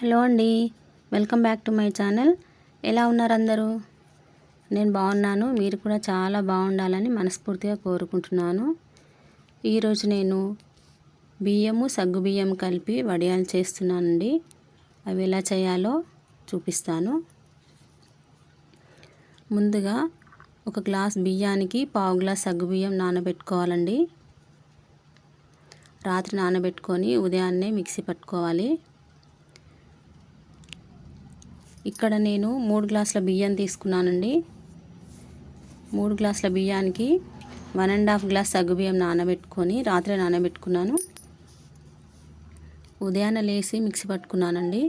Hello అండి, welcome back to my channel. ఎలా ఉన్నారు అందరూ? నేను బాగున్నాను. మీరు కూడా చాలా బాగుండాలని మనస్ఫూర్తిగా కోరుకుంటున్నాను. ఈరోజు నేను సగ్గుబియ్యం కలిపి వడియాలు చేస్తున్నానండి. అవి ఎలా చేయాలో చూపిస్తాను. ముందుగా ఒక గ్లాస్ బియ్యానికి పావు గ్లాస్ సగ్గుబియ్యం నానబెట్టుకోవాలండి. రాత్రి నానబెట్టుకొని ఉదయాన్నే మిక్సీ పట్టుకోవాలి. ఇక్కడ నేను 3 గ్లాసుల బియ్యం తీసుకున్నానండి. 3 గ్లాసుల బియ్యానికి 1.5 గ్లాస్ సగ్గుబియ్యం నానబెట్టుకొని రాత్రి నానబెట్టుకున్నాను. ఉదయాన్నే లేసి మిక్సీ పట్టుకున్నానండి.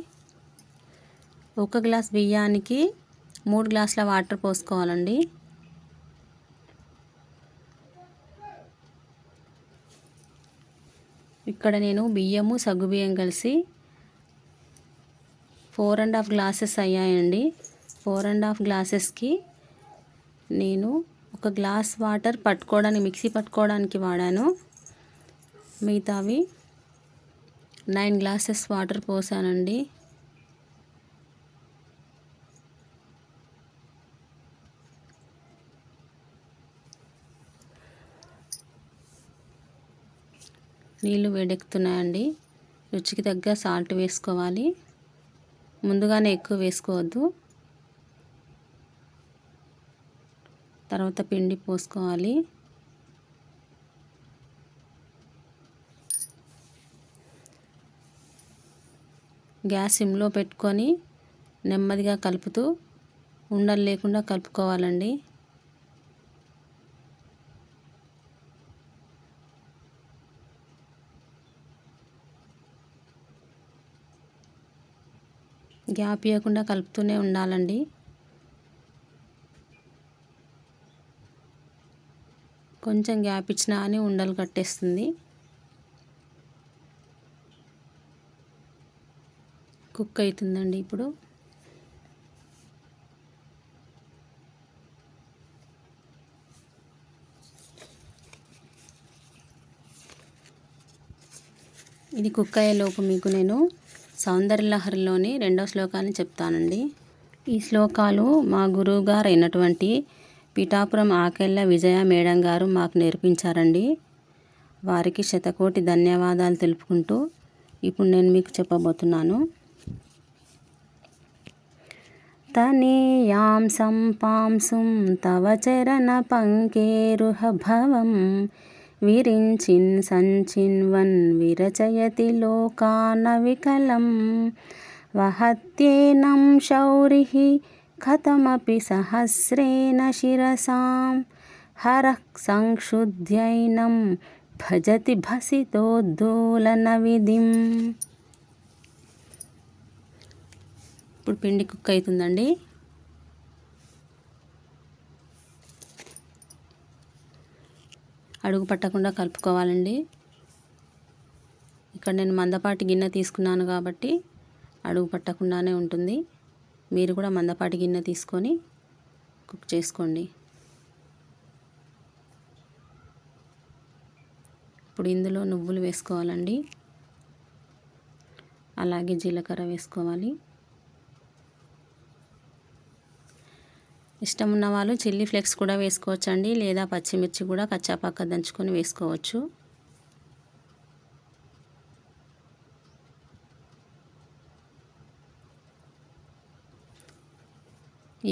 1 గ్లాస్ బియ్యానికి 3 గ్లాసుల వాటర్ పోసుకోవాలండి. ఇక్కడ నేను సగ్గుబియ్యం కలిసి 4.5 గ్లాసెస్ అయ్యాయండి. 4.5 గ్లాసెస్కి నేను 1 గ్లాస్ వాటర్ మిక్సీ పట్టుకోవడానికి వాడాను. మిగతావి 9 గ్లాసెస్ వాటర్ పోసానండి. నీళ్ళు వేడెక్కుతున్నాయండి. రుచికి తగ్గ సాల్ట్ వేసుకోవాలి. ముందుగానే ఎక్కువ వేసుకోవద్దు. తర్వాత పిండి పోసుకోవాలి. గ్యాస్ సిమ్లో పెట్టుకొని నెమ్మదిగా కలుపుతూ ఉండలు లేకుండా కలుపుకోవాలండి. గ్యాప్ ఇవ్వకుండా కలుపుతూనే ఉండాలండి. కొంచెం గ్యాప్ ఇచ్చినా కానీ ఉండలు కట్టేస్తుంది. కుక్ అవుతుందండి. ఇప్పుడు ఇది కుక్ అయ్యేలోపు మీకు నేను సౌందర్యలహరిలోని 2వ శ్లోకాన్ని చెప్తానండి. ఈ శ్లోకాలు మా గురువు గారు అయినటువంటి పిఠాపురం ఆకెళ్ళ విజయ మేడం గారు మాకు నేర్పించారండి. వారికి శతకోటి ధన్యవాదాలు తెలుపుకుంటూ ఇప్పుడు నేను మీకు చెప్పబోతున్నాను. తనీయాం సంపాంసుం తవ చరణ పంకేరుహ భవం విరించిన్ సంచిన్వన్ విరచయతి లోకాన వికలం వహత్యేనం శౌరిః కథమపి సహస్రేణ శిరసాం హరః సంక్షుధ్యైనం భజతి భసితోద్దోలన విధిం. ఇప్పుడు పిండి కుక్ అవుతుందండి. అడుగు పట్టకుండా కలుపుకోవాలండి. ఇక్కడ నేను మందపాటి గిన్నె తీసుకున్నాను కాబట్టి అడుగు పట్టకుండానే ఉంటుంది. మీరు కూడా మందపాటి గిన్నె తీసుకొని కుక్ చేసుకోండి. ఇప్పుడు ఇందులో నువ్వులు వేసుకోవాలండి. అలాగే జీలకర్ర వేసుకోవాలి. ఇష్టం ఉన్న వాళ్ళు చిల్లీ ఫ్లేక్స్ కూడా వేసుకోవచ్చండి, లేదా పచ్చిమిర్చి కూడా కచ్చాపక్క దంచుకొని వేసుకోవచ్చు.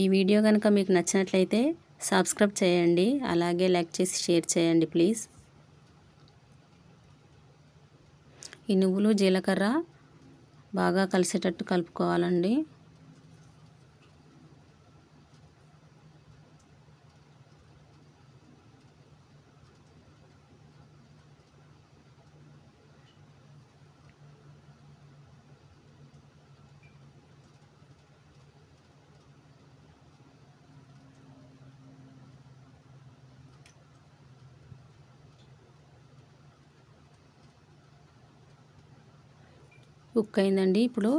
ఈ వీడియో కనుక మీకు నచ్చినట్లయితే సబ్స్క్రైబ్ చేయండి, అలాగే లైక్ చేసి షేర్ చేయండి ప్లీజ్. ఈ నువ్వులు జీలకర్ర బాగా కలిసేటట్టు కలుపుకోవాలండి. కుక్ అయిందండి. ఇప్పుడు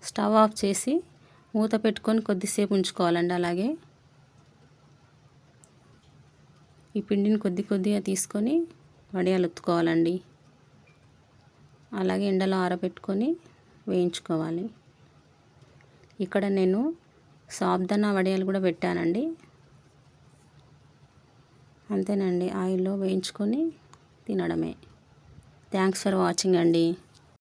స్టవ్ ఆఫ్ చేసి మూత పెట్టుకొని కొద్దిసేపు ఉంచుకోవాలండి. అలాగే ఈ పిండిని కొద్దిగా తీసుకొని వడియాలు ఒత్తుకోవాలండి. అలాగే ఎండలో ఆరబెట్టుకొని వేయించుకోవాలి. ఇక్కడ నేను సాబ్దనా వడియాలు కూడా పెట్టానండి. అంతేనండి, ఆయిల్లో వేయించుకొని తినడమే. థ్యాంక్స్ ఫర్ వాచింగ్ అండి.